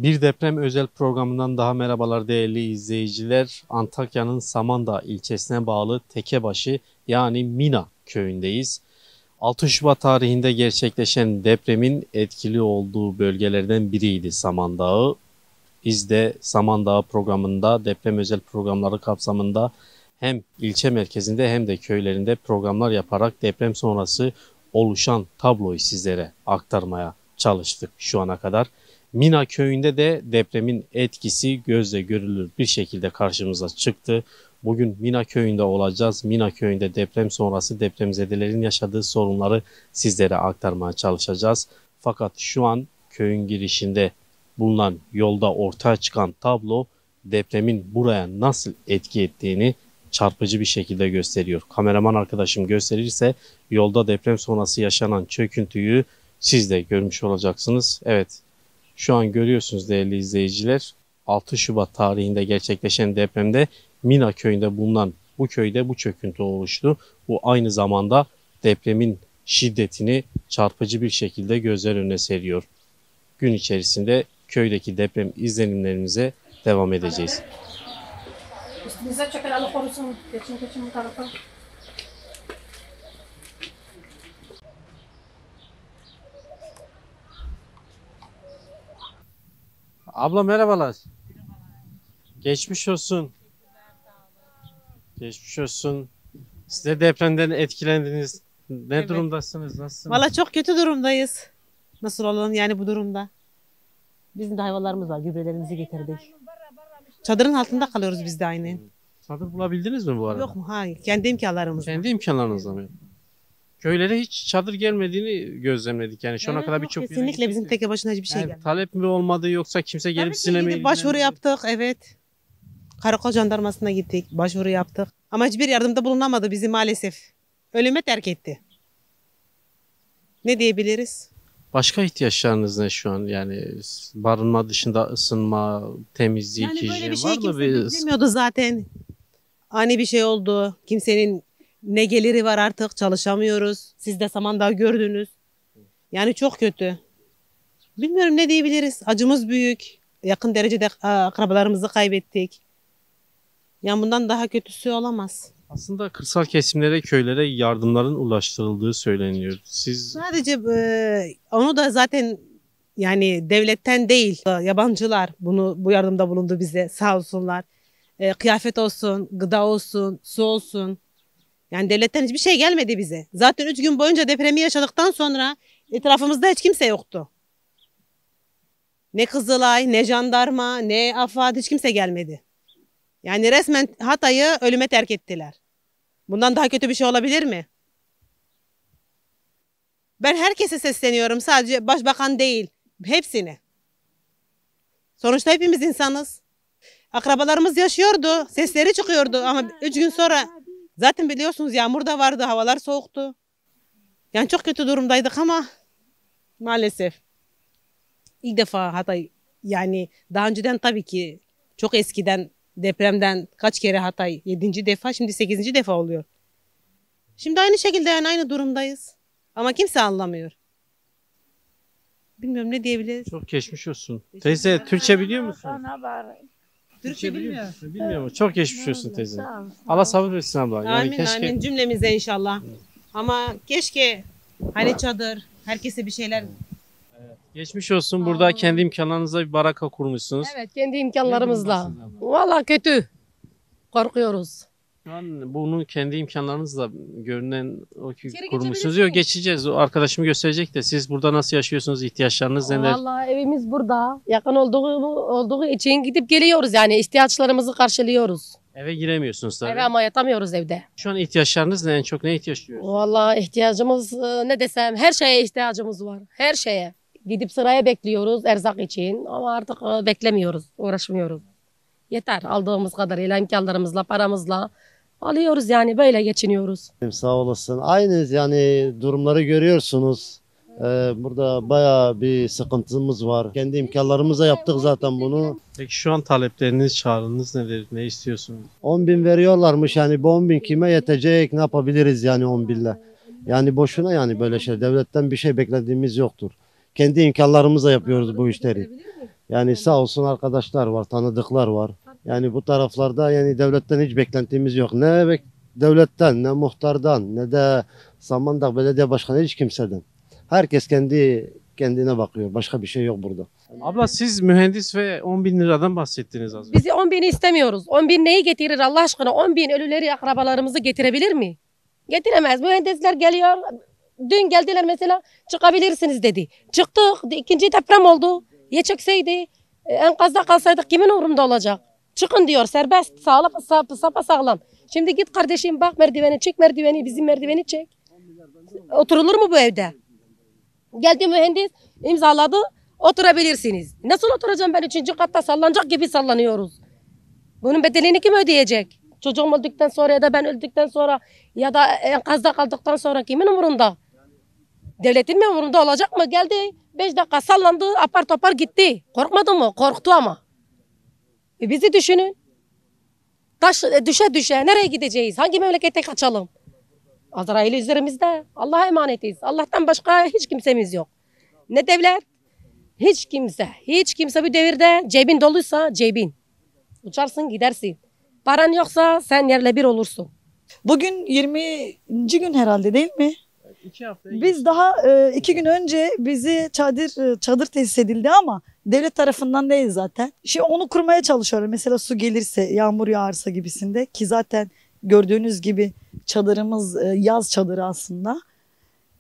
Bir deprem özel programından daha merhabalar değerli izleyiciler. Antakya'nın Samandağ ilçesine bağlı Tekebaşı yani Mina köyündeyiz. 6 Şubat tarihinde gerçekleşen depremin etkili olduğu bölgelerden biriydi Samandağ. Biz de Samandağ programında deprem özel programları kapsamında hem ilçe merkezinde hem de köylerinde programlar yaparak deprem sonrası oluşan tabloyu sizlere aktarmaya çalıştık şu ana kadar. Mina köyünde de depremin etkisi gözle görülür bir şekilde karşımıza çıktı. Bugün Mina köyünde olacağız. Mina köyünde deprem sonrası depremzedelerin yaşadığı sorunları sizlere aktarmaya çalışacağız. Fakat şu an köyün girişinde bulunan yolda ortaya çıkan tablo depremin buraya nasıl etki ettiğini çarpıcı bir şekilde gösteriyor. Kameraman arkadaşım gösterirse yolda deprem sonrası yaşanan çöküntüyü siz de görmüş olacaksınız. Evet, şu an görüyorsunuz değerli izleyiciler. 6 Şubat tarihinde gerçekleşen depremde Mina köyünde bulunan bu köyde bu çöküntü oluştu. Bu aynı zamanda depremin şiddetini çarpıcı bir şekilde gözler önüne seriyor. Gün içerisinde köydeki deprem izlenimlerimize devam edeceğiz. Üstünüze çeker Allah korusun. Geçin bu tarafa. Abla merhabalar. Geçmiş olsun. Geçmiş olsun. Siz de depremden etkilendiniz. Ne Evet. durumdasınız? Nasılsınız? Valla çok kötü durumdayız. Nasıl olalım yani bu durumda? Bizim de hayvanlarımız var. Gübrelerimizi getirdik. Çadırın altında kalıyoruz biz de aynı. Çadır bulabildiniz mi bu arada? Yok mu? Hayır. Kendi imkanlarımızla. Kendi imkanlarınızla mı? Köylere hiç çadır gelmediğini gözlemledik. Yani şu ana Evet, kadar yok, birçok kesinlikle bizim teke başına hiçbir şey gelmedi. talep mi olmadı yoksa kimse gelip Tabii ki sizinle mi gidip başvuru ilgilendi? yaptık. Evet. Karakol jandarmasına gittik. Başvuru yaptık. Ama hiçbir yardımda bulunamadı bizi maalesef. Ölüme terk etti. Ne diyebiliriz? Başka ihtiyaçlarınız ne şu an? Yani barınma dışında ısınma, temizlik, Yani böyle hijyen bir şey var mı? kimse Bir beklemiyordu zaten. Ani bir şey oldu. Kimsenin ne geliri var artık çalışamıyoruz. Siz de Samandağ gördünüz. Yani çok kötü. Bilmiyorum ne diyebiliriz. Acımız büyük. Yakın derecede akrabalarımızı kaybettik. Yani bundan daha kötüsü olamaz. Aslında kırsal kesimlere, köylere yardımların ulaştırıldığı söyleniyor. Siz Sadece onu da zaten yani devletten değil yabancılar bu yardımda bulundu bize sağ olsunlar. Kıyafet olsun, gıda olsun, su olsun. Yani devletten hiçbir şey gelmedi bize. Zaten 3 gün boyunca depremi yaşadıktan sonra etrafımızda hiç kimse yoktu. Ne Kızılay, ne jandarma, ne AFAD hiç kimse gelmedi. Yani resmen Hatay'ı ölüme terk ettiler. Bundan daha kötü bir şey olabilir mi? Ben herkese sesleniyorum, sadece başbakan değil, hepsine. Sonuçta hepimiz insanız. Akrabalarımız yaşıyordu, sesleri çıkıyordu ama 3 gün sonra zaten biliyorsunuz yağmur da vardı, havalar soğuktu. Yani çok kötü durumdaydık ama maalesef ilk defa Hatay, yani daha önceden tabii ki çok eskiden depremden kaç kere Hatay 7. defa, şimdi 8. defa oluyor. Şimdi aynı şekilde yani aynı durumdayız. Ama kimse anlamıyor. Bilmiyorum ne diyebiliriz. çok geçmiş olsun. Teyze Türkçe biliyor musun? Türkçe bilmiyor. Bilmiyor mu? Çok geçmiş olsun teyze. Allah sabır versin abla. Yani Amin keşke amin cümlemize inşallah. Ama keşke hani çadır, herkese bir şeyler. geçmiş olsun. Burada kendi imkanlarınızla bir baraka kurmuşsunuz. Evet, kendi imkanlarımızla. Ne durumdasınız Valla kötü. Korkuyoruz. Şu an bunu kendi imkanlarınızla görünen o ki İçeri kurmuşsunuz. geçebiliriz Yok mi? geçeceğiz. O arkadaşım gösterecek de siz burada nasıl yaşıyorsunuz? İhtiyaçlarınız neler? Valla evimiz burada. Yakın olduğu için gidip geliyoruz yani ihtiyaçlarımızı karşılıyoruz. Eve giremiyorsunuz tabii. Eve ama yatamıyoruz evde. Şu an ihtiyaçlarınız ne? En çok ne ihtiyaç duyuyorsunuz? Valla ihtiyacımız ne desem her şeye ihtiyacımız var. Her şeye. Gidip sıraya bekliyoruz erzak için ama artık beklemiyoruz, uğraşmıyoruz. Yeter aldığımız kadarıyla imkanlarımızla, paramızla alıyoruz yani böyle geçiniyoruz. Sağ olasın. Aynı yani durumları görüyorsunuz. Burada bayağı bir sıkıntımız var. Kendi imkanlarımızla yaptık zaten bunu. Peki şu an talepleriniz, çağrınız nedir? Ne istiyorsunuz? 10 bin veriyorlarmış yani bu 10 bin kime yetecek, ne yapabiliriz yani 10 binle. Yani boşuna yani böyle şey, devletten bir şey beklediğimiz yoktur. Kendi imkanlarımızla yapıyoruz bu işleri. Yani sağ olsun arkadaşlar var, tanıdıklar var. Yani bu taraflarda yani devletten hiç beklentimiz yok. Devletten, ne muhtardan, ne de Samandağ Belediye Başkanı, hiç kimseden. Herkes kendine bakıyor. Başka bir şey yok burada. Abla siz mühendis ve 10 bin liradan bahsettiniz az önce. Bizi 10 bini istemiyoruz. 10 bin neyi getirir Allah aşkına? 10 bin ölüleri akrabalarımızı getirebilir mi? Getiremez. Mühendisler geliyor. Dün geldiler mesela, çıkabilirsiniz dedi. Çıktık. İkinci deprem oldu. Ya çökseydi, enkazda kalsaydık kimin umurunda olacak? Çıkın diyor, serbest, sapasağlam. Şimdi git kardeşim, bak merdiveni, çek merdiveni, bizim merdiveni çek. Oturulur mu bu evde? Geldi mühendis, imzaladı, oturabilirsiniz. Nasıl oturacağım ben? 3. katta sallanacak gibi sallanıyoruz. Bunun bedelini kim ödeyecek? Çocuğum öldükten sonra ya da ben öldükten sonra ya da enkazda kaldıktan sonra kimin umurunda? Devletin mi umurunda olacak mı? Geldi 5 dakika sallandı, apar topar gitti. Korkmadı mı? Korktu ama. Bizi düşünün. Taş düşe düşe nereye gideceğiz? Hangi memlekete kaçalım? Azrail üzerimizde. Allah'a emanetiz. Allah'tan başka hiç kimsemiz yok. Ne devlet? Hiç kimse. Hiç kimse bu devirde cebin doluysa cebin. Uçarsın gidersin. Paran yoksa sen yerle bir olursun. Bugün 20. gün herhalde değil mi? 2 hafta. Biz daha 2 gün önce bizi çadır tesis edildi ama devlet tarafından değil zaten. Şimdi onu kurmaya çalışıyorlar. Mesela su gelirse, yağmur yağarsa gibisinde, ki zaten gördüğünüz gibi çadırımız yaz çadırı aslında.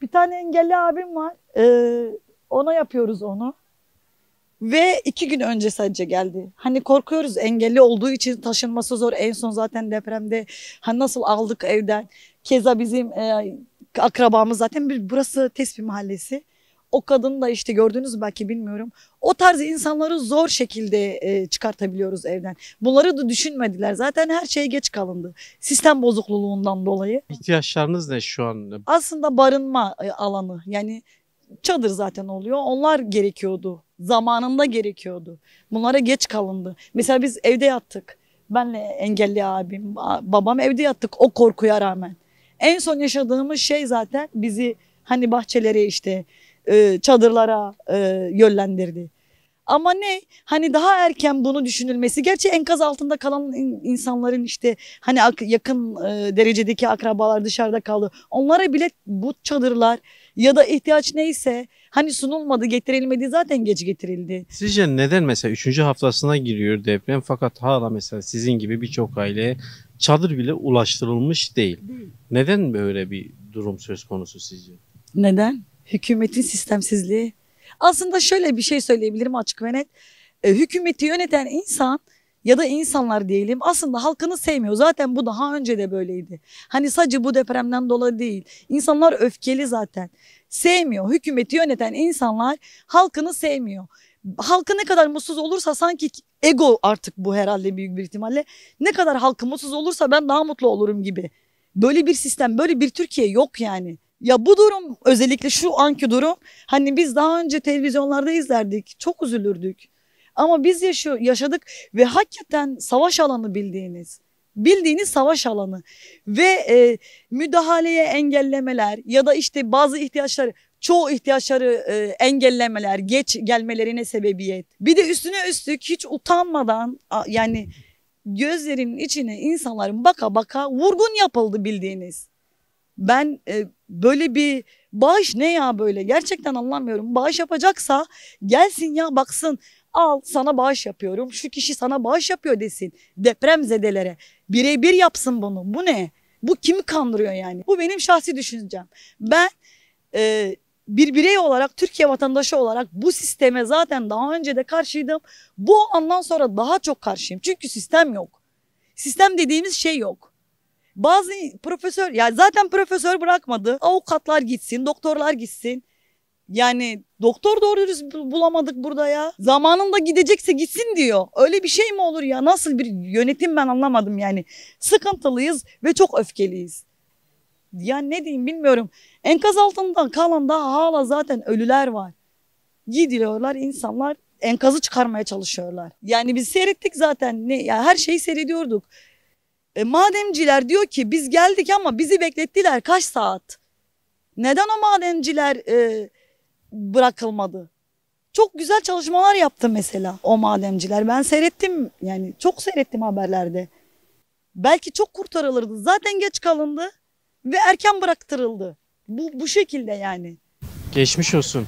Bir tane engelli abim var. Ona yapıyoruz onu. Ve 2 gün önce sadece geldi. Hani korkuyoruz, engelli olduğu için taşınması zor. En son zaten depremde hani nasıl aldık evden. Keza bizim akrabamız zaten, burası Tespih Mahallesi. O kadın da işte gördünüz belki, bilmiyorum. O tarz insanları zor şekilde çıkartabiliyoruz evden. Bunları da düşünmediler. Zaten her şeye geç kalındı. Sistem bozukluğundan dolayı. İhtiyaçlarınız ne şu an? Aslında barınma alanı, yani çadır zaten oluyor. Onlar gerekiyordu. Zamanında gerekiyordu. Bunlara geç kalındı. Mesela biz evde yattık. Benle engelli abim, babam evde yattık o korkuya rağmen. En son yaşadığımız şey zaten bizi hani bahçelere, işte çadırlara yönlendirdi. Ama ne? Hani daha erken bunu düşünülmesi. Gerçi enkaz altında kalan insanların işte hani yakın derecedeki akrabalar dışarıda kaldı. Onlara bile bu çadırlar ya da ihtiyaç neyse hani sunulmadı, getirilmedi, zaten geç getirildi. Sizce neden mesela 3. haftasına giriyor deprem fakat hala mesela sizin gibi birçok aileye çadır bile ulaştırılmış değil? Neden böyle bir durum söz konusu sizce? Neden? Hükümetin sistemsizliği. Aslında şöyle bir şey söyleyebilirim açık ve net. Hükümeti yöneten insan ya da insanlar diyelim aslında halkını sevmiyor. Zaten bu daha önce de böyleydi. Hani sadece bu depremden dolayı değil. İnsanlar öfkeli zaten. Sevmiyor. Hükümeti yöneten insanlar halkını sevmiyor. Halkı ne kadar mutsuz olursa, sanki ego artık bu herhalde büyük bir ihtimalle. Ne kadar halkı mutsuz olursa ben daha mutlu olurum gibi. Böyle bir sistem, böyle bir Türkiye yok yani. Ya bu durum, özellikle şu anki durum, hani biz daha önce televizyonlarda izlerdik, çok üzülürdük. Ama biz yaşadık ve hakikaten savaş alanı bildiğiniz savaş alanı ve müdahaleye engellemeler ya da işte bazı çoğu ihtiyaçları engellemeler, geç gelmelerine sebebiyet. Bir de üstüne üstlük hiç utanmadan, yani gözlerinin içine insanların baka baka vurgun yapıldı bildiğiniz. Ben böyle bir bağış ne ya böyle, gerçekten anlamıyorum. Bağış yapacaksa gelsin ya, baksın, al sana bağış yapıyorum, şu kişi sana bağış yapıyor desin depremzedelere. Birebir yapsın bunu. Bu ne? Bu kimi kandırıyor yani? Bu benim şahsi düşüncem. Ben bir birey olarak, Türkiye vatandaşı olarak bu sisteme zaten daha önce de karşıydım. Bu andan sonra daha çok karşıyım. Çünkü sistem yok. Sistem dediğimiz şey yok. Bazı profesör, ya zaten profesör bırakmadı. Avukatlar gitsin, doktorlar gitsin. Yani doktor doğru dürüst bulamadık burada ya. Zamanında gidecekse gitsin diyor. Öyle bir şey mi olur ya? Nasıl bir yönetim, ben anlamadım yani. Sıkıntılıyız ve çok öfkeliyiz. Yani ne diyeyim bilmiyorum. Enkaz altında kalan daha hala zaten ölüler var. Gidiyorlar insanlar, enkazı çıkarmaya çalışıyorlar. Yani biz seyrettik zaten. Yani her şeyi seyrediyorduk. Madenciler diyor ki biz geldik ama bizi beklettiler kaç saat. Neden o madenciler bırakılmadı? Çok güzel çalışmalar yaptı mesela o madenciler. Ben seyrettim, yani çok seyrettim haberlerde. Belki çok kurtarılırdı. Zaten geç kalındı ve erken bıraktırıldı. Bu şekilde yani. Geçmiş olsun.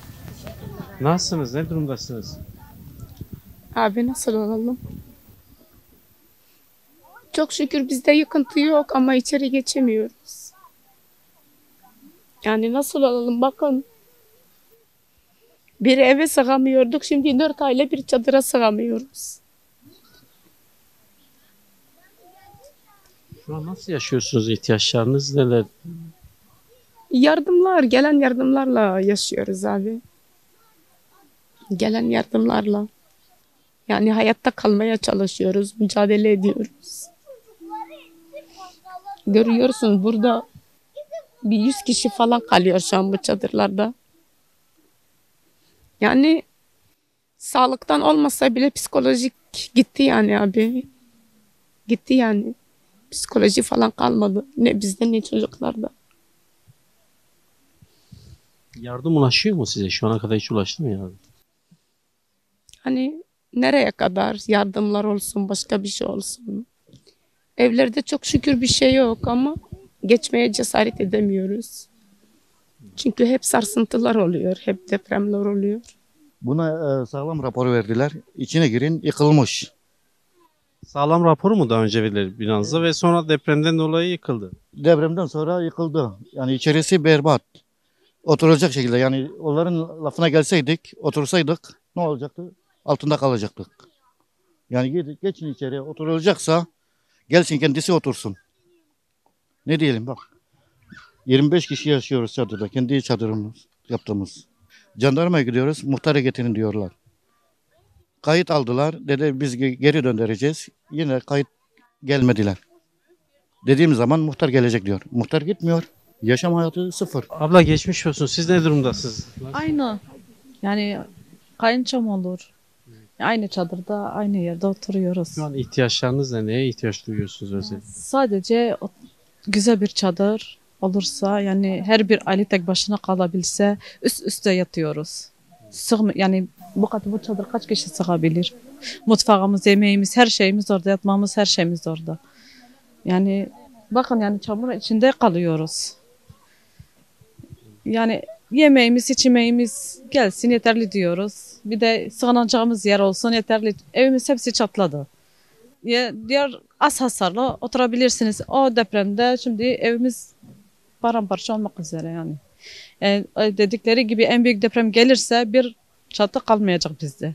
Nasılsınız? Ne durumdasınız? Abi nasıl olalım? Çok şükür bizde yıkıntı yok ama içeri geçemiyoruz. Yani nasıl olalım bakın. Bir eve sığamıyorduk. Şimdi 4 aile bir çadıra sığamıyoruz. Şu an nasıl yaşıyorsunuz? İhtiyaçlarınız neler? Yardımlar, gelen yardımlarla yaşıyoruz abi. Gelen yardımlarla. Yani hayatta kalmaya çalışıyoruz, mücadele ediyoruz. Görüyorsun burada bir 100 kişi falan kalıyor şu an bu çadırlarda. Yani sağlıktan olmasa bile psikolojik gitti yani abi. Gitti yani. Psikoloji falan kalmadı. Ne bizde ne çocuklarda. Yardım ulaşıyor mu size? Şu ana kadar hiç ulaştı mı yardım? Hani nereye kadar yardımlar olsun, başka bir şey olsun. Evlerde çok şükür bir şey yok ama geçmeye cesaret edemiyoruz. Çünkü hep sarsıntılar oluyor, hep depremler oluyor. Buna sağlam raporu verdiler. İçine girin yıkılmış. Sağlam raporu mu daha önce verilir binanıza ve sonra depremden dolayı yıkıldı? Depremden sonra yıkıldı. Yani içerisi berbat. Oturacak şekilde, yani onların lafına gelseydik, otursaydık ne olacaktı? Altında kalacaktık. Yani geçin içeri, oturulacaksa gelsin kendisi otursun. Ne diyelim bak. 25 kişi yaşıyoruz çadırda. Kendi çadırımız yaptığımız. Jandarmaya gidiyoruz, muhtara getirin diyorlar. Kayıt aldılar. Dedi biz geri döndüreceğiz. Yine kayıt gelmediler. Dediğim zaman muhtar gelecek diyor. Muhtar gitmiyor. Yaşam hayatı sıfır. Abla geçmiş olsun. Siz ne durumdasınız? Aynı. Yani kayınçom olur. Aynı çadırda, aynı yerde oturuyoruz. Şu an ihtiyaçlarınız ne? Neye ihtiyaç duyuyorsunuz özellikle? Sadece güzel bir çadır olursa, yani her bir aile tek başına kalabilse, üst üste yatıyoruz. Yani bu çadır kaç kişi sığabilir? Mutfağımız, yemeğimiz, her şeyimiz orada, yatmamız, her şeyimiz orada. Yani bakın, yani çamur içinde kalıyoruz. Yani yemeğimiz, içmeğimiz gelsin yeterli diyoruz. Bir de sığınacağımız yer olsun yeterli. Evimiz hepsi çatladı. Diğer az hasarlı oturabilirsiniz. O depremde şimdi evimiz paramparça olmak üzere yani. Dedikleri gibi en büyük deprem gelirse bir çatı kalmayacak bizde.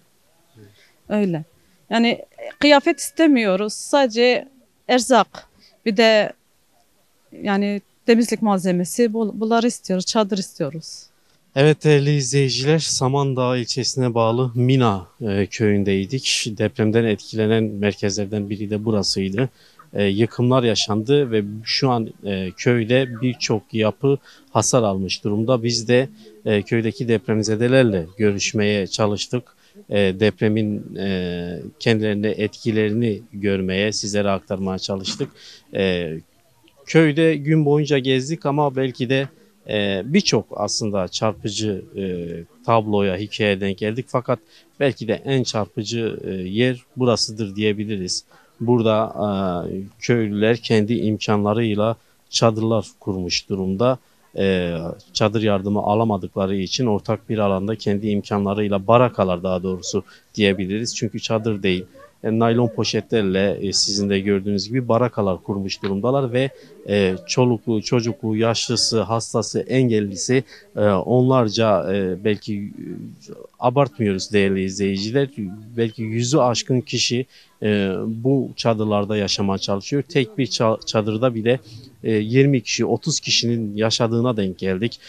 Öyle. Yani kıyafet istemiyoruz. Sadece erzak. Bir de yani temizlik malzemesi bunları istiyoruz. Çadır istiyoruz. Evet değerli izleyiciler, Samandağ ilçesine bağlı Mina köyündeydik. Depremden etkilenen merkezlerden biri de burasıydı. Yıkımlar yaşandı ve şu an köyde birçok yapı hasar almış durumda. Biz de köydeki depremzedelerle görüşmeye çalıştık. Depremin kendilerine etkilerini görmeye, sizlere aktarmaya çalıştık. Köyde gün boyunca gezdik ama belki de birçok aslında çarpıcı tabloya, hikayeye denk geldik. Fakat belki de en çarpıcı yer burasıdır diyebiliriz. Burada köylüler kendi imkanlarıyla çadırlar kurmuş durumda. Çadır yardımı alamadıkları için ortak bir alanda kendi imkanlarıyla, barakalar daha doğrusu diyebiliriz. Çünkü çadır değil, naylon poşetlerle sizin de gördüğünüz gibi barakalar kurmuş durumdalar ve çoluklu, çocuklu, yaşlısı, hastası, engellisi onlarca belki abartmıyoruz değerli izleyiciler. Belki 100'ü aşkın kişi bu çadırlarda yaşamaya çalışıyor. Tek bir çadırda bile 20 kişi, 30 kişinin yaşadığına denk geldik.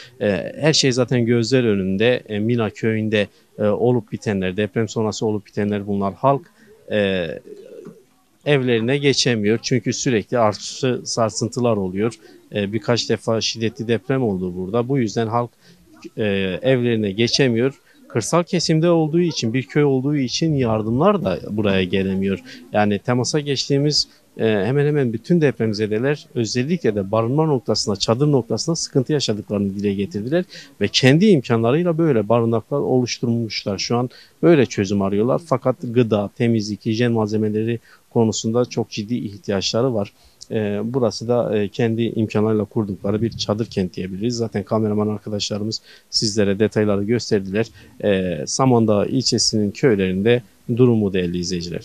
Her şey zaten gözler önünde. Mina köyünde olup bitenler, deprem sonrası olup bitenler bunlar. Halk evlerine geçemiyor. Çünkü sürekli artçı sarsıntılar oluyor. Birkaç defa şiddetli deprem oldu burada. Bu yüzden halk evlerine geçemiyor. Kırsal kesimde olduğu için, bir köy olduğu için yardımlar da buraya gelemiyor. Yani temasa geçtiğimiz hemen hemen bütün depremzedeler özellikle de barınma noktasında, çadır noktasında sıkıntı yaşadıklarını dile getirdiler ve kendi imkanlarıyla böyle barınaklar oluşturmuşlar. Şu an böyle çözüm arıyorlar fakat gıda, temizlik, hijyen malzemeleri konusunda çok ciddi ihtiyaçları var. Burası da kendi imkanlarıyla kurdukları bir çadır kent diyebiliriz. Zaten kameraman arkadaşlarımız sizlere detayları gösterdiler. Samandağ ilçesinin köylerinde durumu değerli izleyiciler.